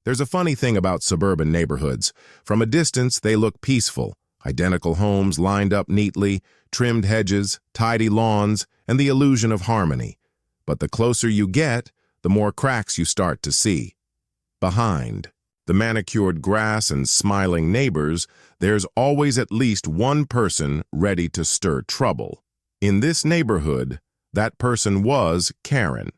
There's a funny thing about suburban neighborhoods. From a distance, they look peaceful. Identical homes lined up neatly, trimmed hedges, tidy lawns, and the illusion of harmony. But the closer you get, the more cracks you start to see. Behind the manicured grass and smiling neighbors, there's always at least one person ready to stir trouble. In this neighborhood, that person was Karen.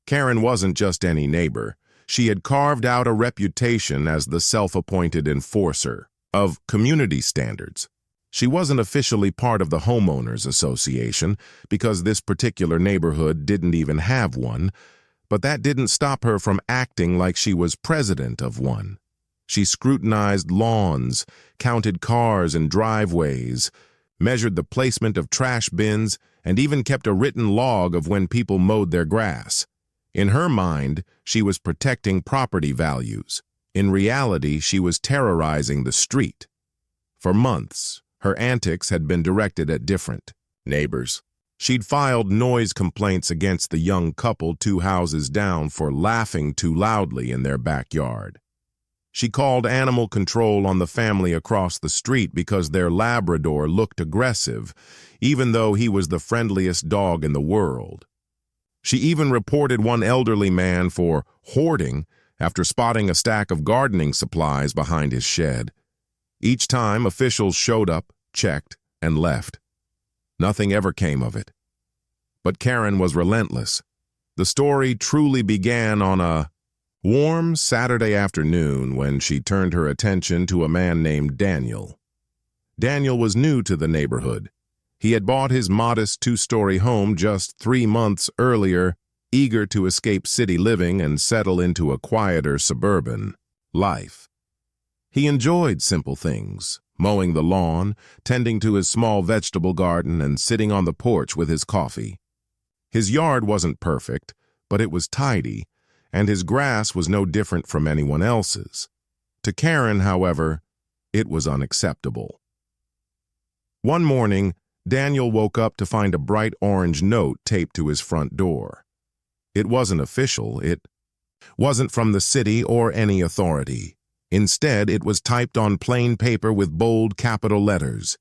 Karen wasn't just any neighbor. She had carved out a reputation as the self-appointed enforcer of community standards. She wasn't officially part of the homeowners association because this particular neighborhood didn't even have one, but that didn't stop her from acting like she was president of one. She scrutinized lawns, counted cars and driveways, measured the placement of trash bins, and even kept a written log of when people mowed their grass. In her mind, she was protecting property values. In reality, she was terrorizing the street. For months, her antics had been directed at different neighbors. She'd filed noise complaints against the young couple 2 houses down for laughing too loudly in their backyard. She called animal control on the family across the street because their Labrador looked aggressive, even though he was the friendliest dog in the world. She even reported one elderly man for hoarding after spotting a stack of gardening supplies behind his shed. Each time, officials showed up, checked, and left. Nothing ever came of it. But Karen was relentless. The story truly began on a warm Saturday afternoon when she turned her attention to a man named Daniel. Daniel was new to the neighborhood. He had bought his modest 2-story home just 3 months earlier, eager to escape city living and settle into a quieter suburban life. He enjoyed simple things, mowing the lawn, tending to his small vegetable garden, and sitting on the porch with his coffee. His yard wasn't perfect, but it was tidy, and his grass was no different from anyone else's. To Karen, however, it was unacceptable. One morning, Daniel woke up to find a bright orange note taped to his front door. It wasn't official. It wasn't from the city or any authority. Instead, it was typed on plain paper with bold capital letters.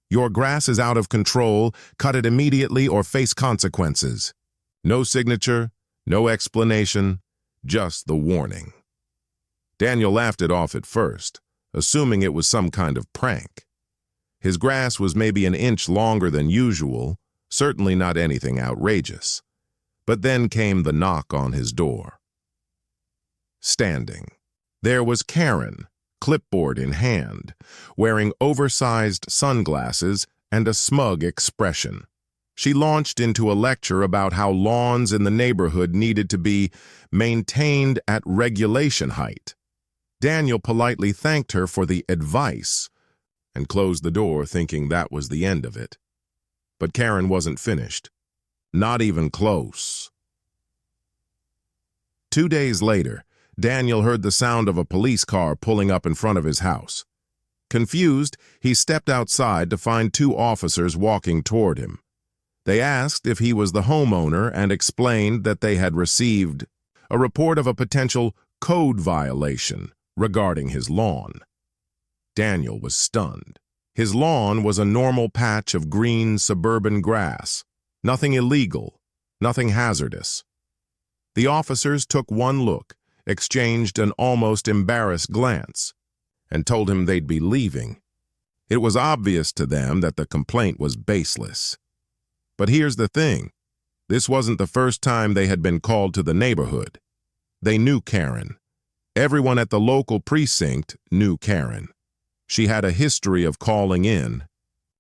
"Your grass is out of control. Cut it immediately or face consequences." No signature, no explanation, just the warning. Daniel laughed it off at first, assuming it was some kind of prank. His grass was maybe an inch longer than usual, certainly not anything outrageous. But then came the knock on his door. Standing, there was Karen, clipboard in hand, wearing oversized sunglasses and a smug expression. She launched into a lecture about how lawns in the neighborhood needed to be maintained at regulation height. Daniel politely thanked her for the advice and closed the door, thinking that was the end of it. But Karen wasn't finished. Not even close. 2 days later, Daniel heard the sound of a police car pulling up in front of his house. Confused, he stepped outside to find 2 officers walking toward him. They asked if he was the homeowner and explained that they had received a report of a potential code violation regarding his lawn. Daniel was stunned. His lawn was a normal patch of green suburban grass. Nothing illegal, nothing hazardous. The officers took one look, exchanged an almost embarrassed glance, and told him they'd be leaving. It was obvious to them that the complaint was baseless. But here's the thing. This wasn't the first time they had been called to the neighborhood. They knew Karen. Everyone at the local precinct knew Karen. She had a history of calling in.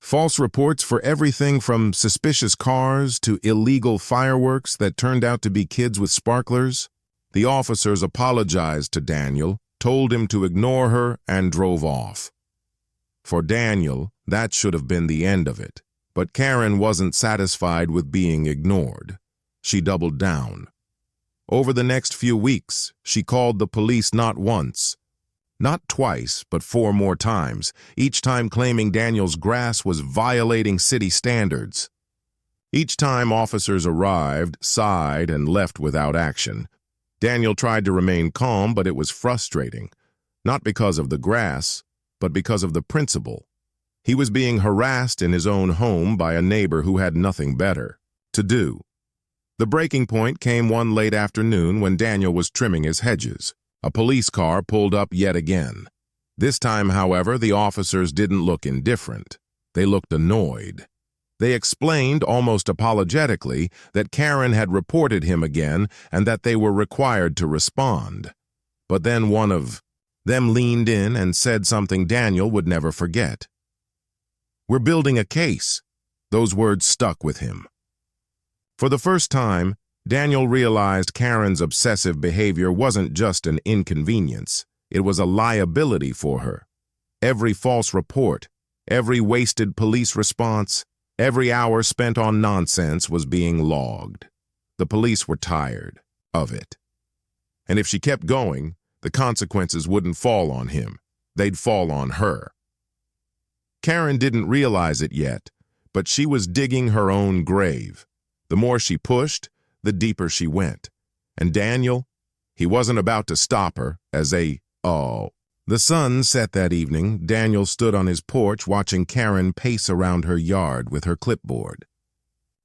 False reports for everything from suspicious cars to illegal fireworks that turned out to be kids with sparklers. The officers apologized to Daniel, told him to ignore her, and drove off. For Daniel, that should have been the end of it. But Karen wasn't satisfied with being ignored. She doubled down. Over the next few weeks, she called the police not once, not twice, but 4 more times, each time claiming Daniel's grass was violating city standards. Each time officers arrived, sighed, and left without action. Daniel tried to remain calm, but it was frustrating, not because of the grass, but because of the principle. He was being harassed in his own home by a neighbor who had nothing better to do. The breaking point came one late afternoon when Daniel was trimming his hedges. A police car pulled up yet again. This time, however, the officers didn't look indifferent. They looked annoyed. They explained, almost apologetically, that Karen had reported him again and that they were required to respond. But then one of them leaned in and said something Daniel would never forget. "We're building a case." Those words stuck with him. For the first time, Daniel realized Karen's obsessive behavior wasn't just an inconvenience. It was a liability for her. Every false report, every wasted police response, every hour spent on nonsense was being logged. The police were tired of it. And if she kept going, the consequences wouldn't fall on him. They'd fall on her. Karen didn't realize it yet, but she was digging her own grave. The more she pushed, the deeper she went. And Daniel, he wasn't about to stop her The sun set that evening. Daniel stood on his porch watching Karen pace around her yard with her clipboard.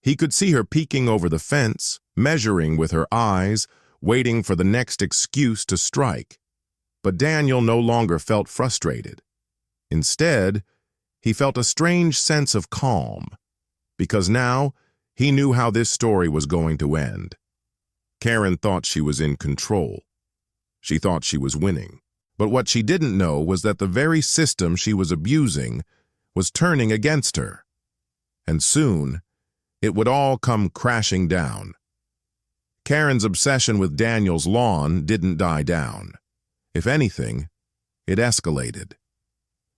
He could see her peeking over the fence, measuring with her eyes, waiting for the next excuse to strike. But Daniel no longer felt frustrated. Instead, he felt a strange sense of calm, because now he knew how this story was going to end. Karen thought she was in control. She thought she was winning. But what she didn't know was that the very system she was abusing was turning against her. And soon, it would all come crashing down. Karen's obsession with Daniel's lawn didn't die down. If anything, it escalated.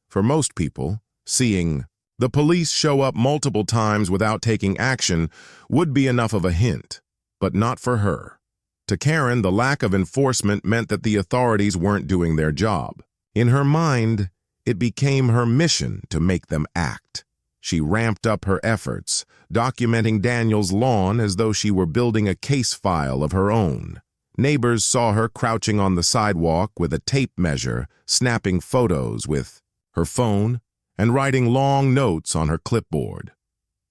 For most people, seeing the police show up multiple times without taking action would be enough of a hint, but not for her. To Karen, the lack of enforcement meant that the authorities weren't doing their job. In her mind, it became her mission to make them act. She ramped up her efforts, documenting Daniel's lawn as though she were building a case file of her own. Neighbors saw her crouching on the sidewalk with a tape measure, snapping photos with her phone, and writing long notes on her clipboard.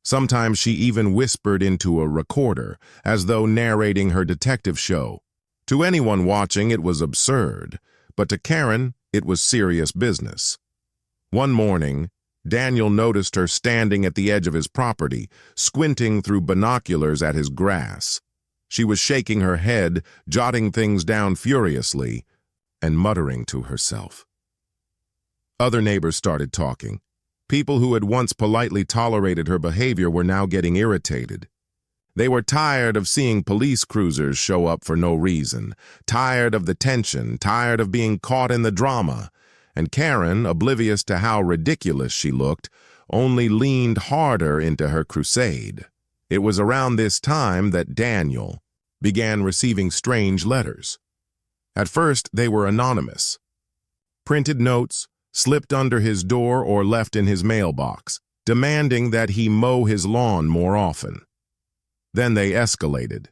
Sometimes she even whispered into a recorder, as though narrating her detective show. To anyone watching, it was absurd, but to Karen, it was serious business. One morning, Daniel noticed her standing at the edge of his property, squinting through binoculars at his grass. She was shaking her head, jotting things down furiously, and muttering to herself. Other neighbors started talking. People who had once politely tolerated her behavior were now getting irritated. They were tired of seeing police cruisers show up for no reason, tired of the tension, tired of being caught in the drama. And Karen, oblivious to how ridiculous she looked, only leaned harder into her crusade. It was around this time that Daniel began receiving strange letters. At first, they were anonymous. Printed notes, slipped under his door or left in his mailbox, demanding that he mow his lawn more often. Then they escalated.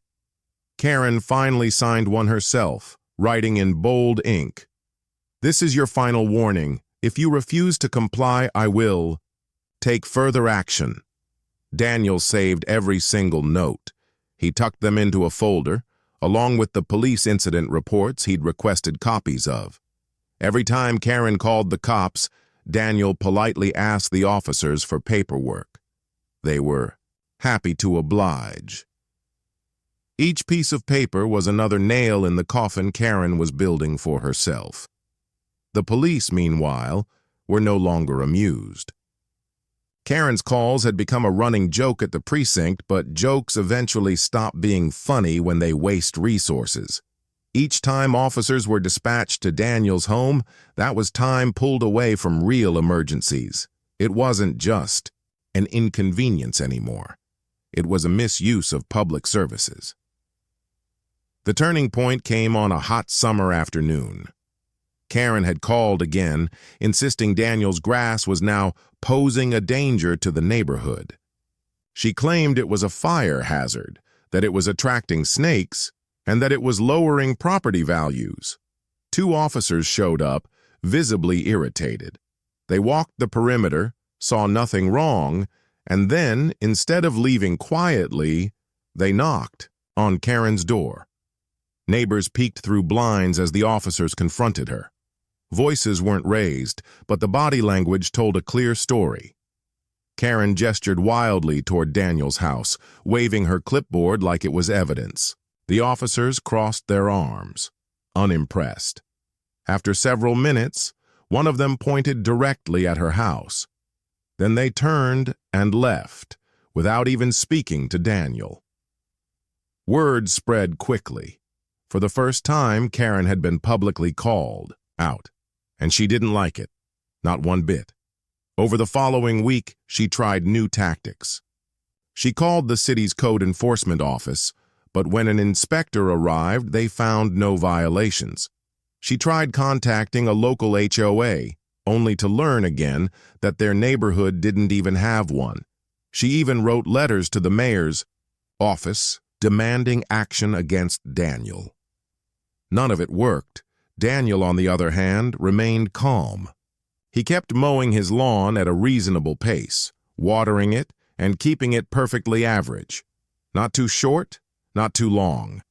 Karen finally signed one herself, writing in bold ink, "This is your final warning. If you refuse to comply, I will take further action." Daniel saved every single note. He tucked them into a folder, along with the police incident reports he'd requested copies of. Every time Karen called the cops, Daniel politely asked the officers for paperwork. They were happy to oblige. Each piece of paper was another nail in the coffin Karen was building for herself. The police, meanwhile, were no longer amused. Karen's calls had become a running joke at the precinct, but jokes eventually stop being funny when they waste resources. Each time officers were dispatched to Daniel's home, that was time pulled away from real emergencies. It wasn't just an inconvenience anymore. It was a misuse of public services. The turning point came on a hot summer afternoon. Karen had called again, insisting Daniel's grass was now posing a danger to the neighborhood. She claimed it was a fire hazard, that it was attracting snakes, and that it was lowering property values. Two officers showed up, visibly irritated. They walked the perimeter, saw nothing wrong, and then, instead of leaving quietly, they knocked on Karen's door. Neighbors peeked through blinds as the officers confronted her. Voices weren't raised, but the body language told a clear story. Karen gestured wildly toward Daniel's house, waving her clipboard like it was evidence. The officers crossed their arms, unimpressed. After several minutes, one of them pointed directly at her house. Then they turned and left, without even speaking to Daniel. Word spread quickly. For the first time, Karen had been publicly called out, and she didn't like it, not one bit. Over the following week, she tried new tactics. She called the city's code enforcement office, but when an inspector arrived, they found no violations. She tried contacting a local HOA, only to learn again that their neighborhood didn't even have one. She even wrote letters to the mayor's office demanding action against Daniel. None of it worked. Daniel, on the other hand, remained calm. He kept mowing his lawn at a reasonable pace, watering it and keeping it perfectly average. Not too short, not too long.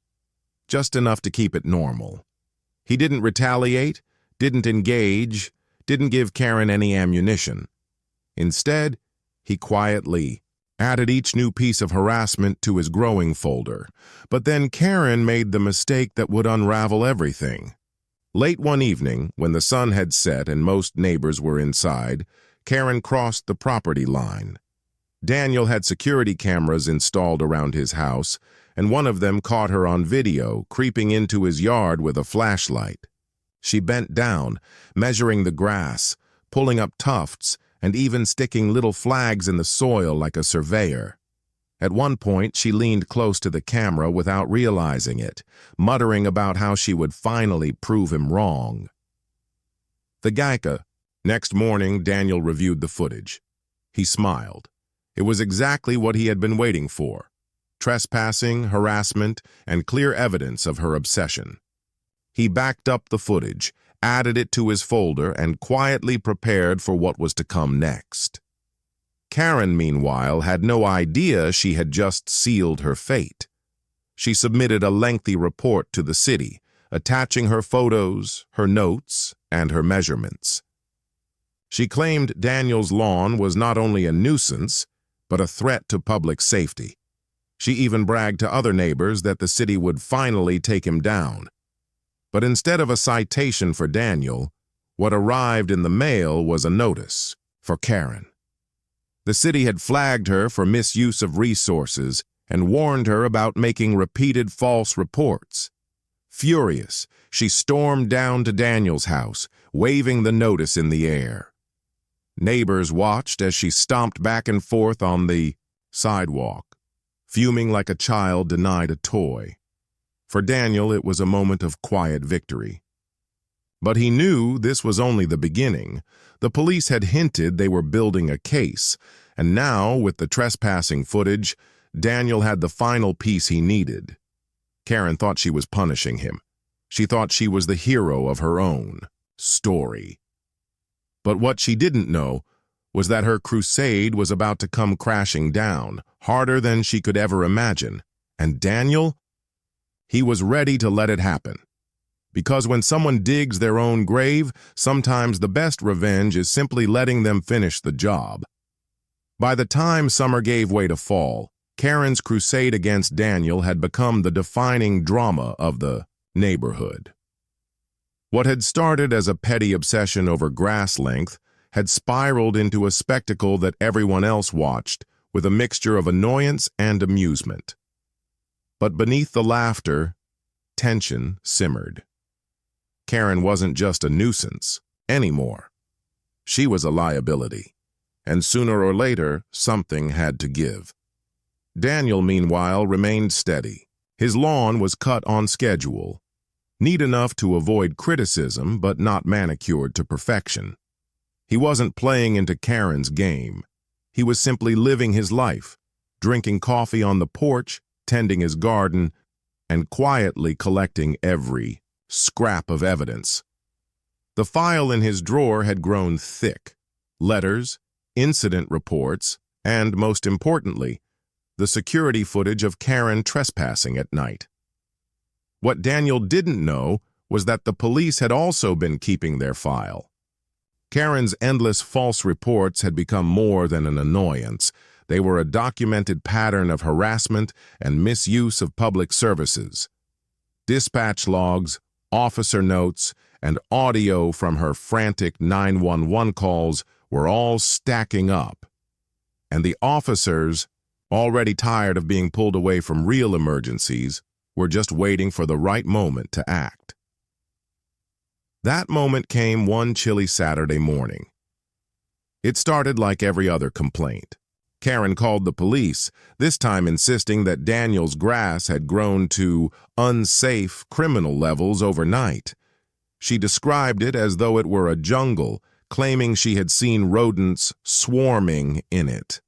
Just enough to keep it normal. He didn't retaliate, didn't engage, didn't give Karen any ammunition. Instead, he quietly added each new piece of harassment to his growing folder. But then Karen made the mistake that would unravel everything. Late one evening, when the sun had set and most neighbors were inside, Karen crossed the property line. Daniel had security cameras installed around his house, and one of them caught her on video, creeping into his yard with a flashlight. She bent down, measuring the grass, pulling up tufts, and even sticking little flags in the soil like a surveyor. At one point, she leaned close to the camera without realizing it, muttering about how she would finally prove him wrong. The Geica. Next morning, Daniel reviewed the footage. He smiled. It was exactly what he had been waiting for. Trespassing, harassment, and clear evidence of her obsession. He backed up the footage, added it to his folder, and quietly prepared for what was to come next. Karen, meanwhile, had no idea she had just sealed her fate. She submitted a lengthy report to the city, attaching her photos, her notes, and her measurements. She claimed Daniel's lawn was not only a nuisance, but a threat to public safety. She even bragged to other neighbors that the city would finally take him down. But instead of a citation for Daniel, what arrived in the mail was a notice for Karen. The city had flagged her for misuse of resources and warned her about making repeated false reports. Furious, she stormed down to Daniel's house, waving the notice in the air. Neighbors watched as she stomped back and forth on the sidewalk, fuming like a child denied a toy. For Daniel, it was a moment of quiet victory. But he knew this was only the beginning. The police had hinted they were building a case, and now, with the trespassing footage, Daniel had the final piece he needed. Karen thought she was punishing him. She thought she was the hero of her own story. But what she didn't know was that her crusade was about to come crashing down, harder than she could ever imagine. And Daniel? He was ready to let it happen. Because when someone digs their own grave, sometimes the best revenge is simply letting them finish the job. By the time summer gave way to fall, Karen's crusade against Daniel had become the defining drama of the neighborhood. What had started as a petty obsession over grass length had spiraled into a spectacle that everyone else watched, with a mixture of annoyance and amusement. But beneath the laughter, tension simmered. Karen wasn't just a nuisance anymore. She was a liability, and sooner or later, something had to give. Daniel, meanwhile, remained steady. His lawn was cut on schedule, neat enough to avoid criticism, but not manicured to perfection. He wasn't playing into Karen's game. He was simply living his life, drinking coffee on the porch, tending his garden, and quietly collecting every scrap of evidence. The file in his drawer had grown thick. Letters, incident reports, and, most importantly, the security footage of Karen trespassing at night. What Daniel didn't know was that the police had also been keeping their file. Karen's endless false reports had become more than an annoyance. They were a documented pattern of harassment and misuse of public services. Dispatch logs, officer notes, and audio from her frantic 911 calls were all stacking up. And the officers, already tired of being pulled away from real emergencies, were just waiting for the right moment to act. That moment came one chilly Saturday morning. It started like every other complaint. Karen called the police, this time insisting that Daniel's grass had grown to unsafe criminal levels overnight. She described it as though it were a jungle, claiming she had seen rodents swarming in it.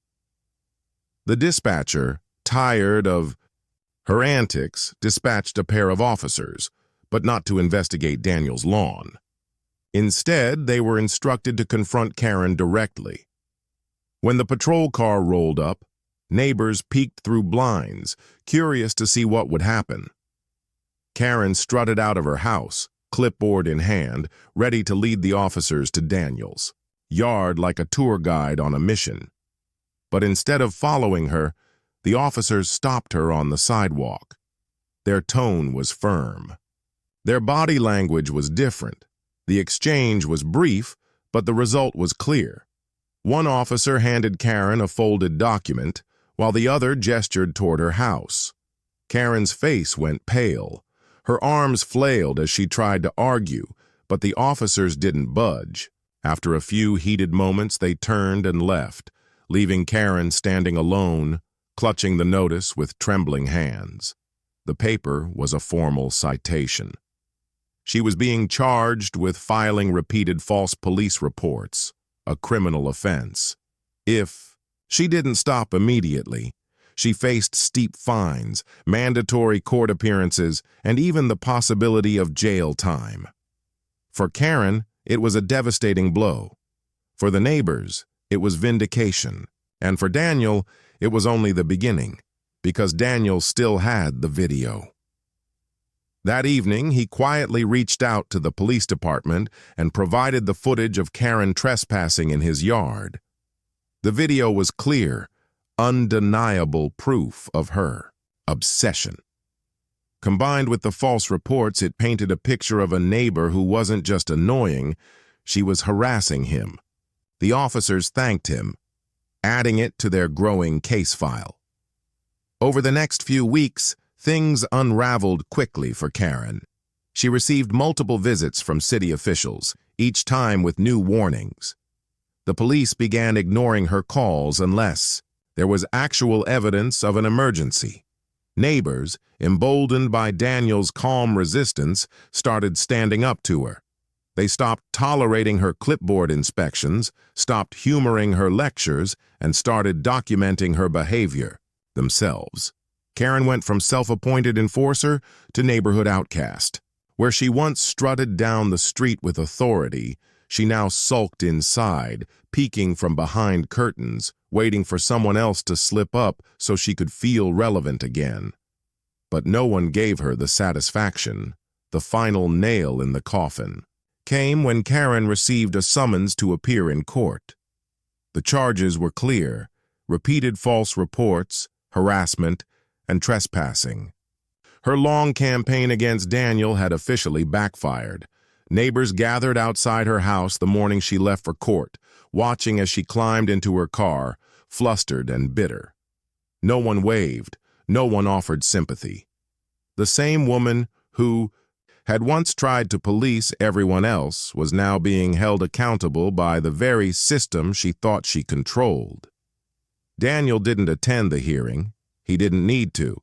The dispatcher, tired of her antics, dispatched a pair of officers, but not to investigate Daniel's lawn. Instead, they were instructed to confront Karen directly. When the patrol car rolled up, neighbors peeked through blinds, curious to see what would happen. Karen strutted out of her house, clipboard in hand, ready to lead the officers to Daniel's yard like a tour guide on a mission. But instead of following her, the officers stopped her on the sidewalk. Their tone was firm. Their body language was different. The exchange was brief, but the result was clear. One officer handed Karen a folded document, while the other gestured toward her house. Karen's face went pale. Her arms flailed as she tried to argue, but the officers didn't budge. After a few heated moments, they turned and left, leaving Karen standing alone, clutching the notice with trembling hands. The paper was a formal citation. She was being charged with filing repeated false police reports, a criminal offense. If she didn't stop immediately, she faced steep fines, mandatory court appearances, and even the possibility of jail time. For Karen, it was a devastating blow. For the neighbors, it was vindication. And for Daniel, it was only the beginning, because Daniel still had the video. That evening, he quietly reached out to the police department and provided the footage of Karen trespassing in his yard. The video was clear, undeniable proof of her obsession. Combined with the false reports, it painted a picture of a neighbor who wasn't just annoying, she was harassing him. The officers thanked him, adding it to their growing case file. Over the next few weeks, things unraveled quickly for Karen. She received multiple visits from city officials, each time with new warnings. The police began ignoring her calls unless there was actual evidence of an emergency. Neighbors, emboldened by Daniel's calm resistance, started standing up to her. They stopped tolerating her clipboard inspections, stopped humoring her lectures, and started documenting her behavior themselves. Karen went from self-appointed enforcer to neighborhood outcast. Where she once strutted down the street with authority, she now sulked inside, peeking from behind curtains, waiting for someone else to slip up so she could feel relevant again. But no one gave her the satisfaction. The final nail in the coffin came when Karen received a summons to appear in court. The charges were clear: repeated false reports, harassment, and trespassing. Her long campaign against Daniel had officially backfired. Neighbors gathered outside her house the morning she left for court, watching as she climbed into her car, flustered and bitter. No one waved, no one offered sympathy. The same woman who had once tried to police everyone else was now being held accountable by the very system she thought she controlled. Daniel didn't attend the hearing. He didn't need to.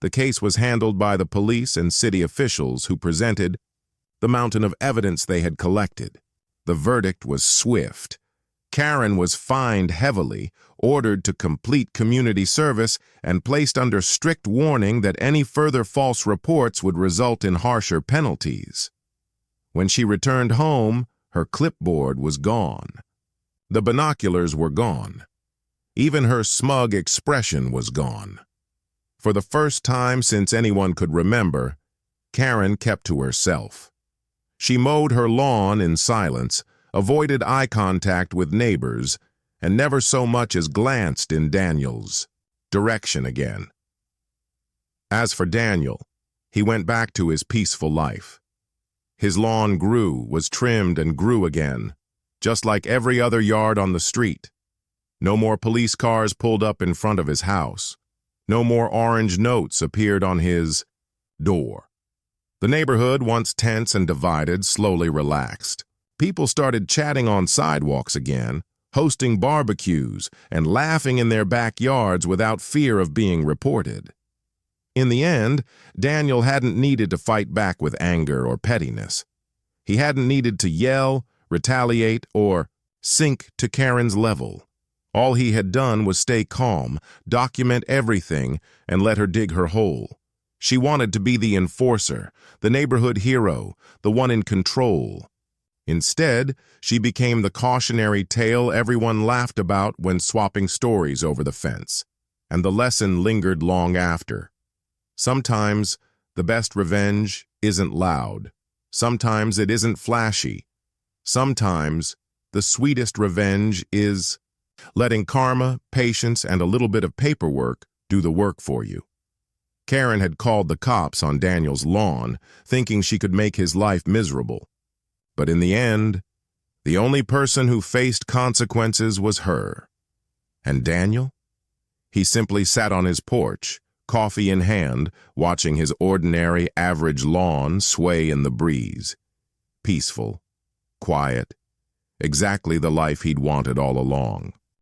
The case was handled by the police and city officials who presented the mountain of evidence they had collected. The verdict was swift. Karen was fined heavily, ordered to complete community service, and placed under strict warning that any further false reports would result in harsher penalties. When she returned home, her clipboard was gone. The binoculars were gone. Even her smug expression was gone. For the first time since anyone could remember, Karen kept to herself. She mowed her lawn in silence, avoided eye contact with neighbors, and never so much as glanced in Daniel's direction again. As for Daniel, he went back to his peaceful life. His lawn grew, was trimmed, and grew again, just like every other yard on the street. No more police cars pulled up in front of his house. No more orange notes appeared on his door. The neighborhood, once tense and divided, slowly relaxed. People started chatting on sidewalks again, hosting barbecues, and laughing in their backyards without fear of being reported. In the end, Daniel hadn't needed to fight back with anger or pettiness. He hadn't needed to yell, retaliate, or sink to Karen's level. All he had done was stay calm, document everything, and let her dig her hole. She wanted to be the enforcer, the neighborhood hero, the one in control. Instead, she became the cautionary tale everyone laughed about when swapping stories over the fence, and the lesson lingered long after. Sometimes, the best revenge isn't loud. Sometimes it isn't flashy. Sometimes, the sweetest revenge is letting karma, patience, and a little bit of paperwork do the work for you. Karen had called the cops on Daniel's lawn, thinking she could make his life miserable. But in the end, the only person who faced consequences was her. And Daniel? He simply sat on his porch, coffee in hand, watching his ordinary, average lawn sway in the breeze. Peaceful, quiet, exactly the life he'd wanted all along.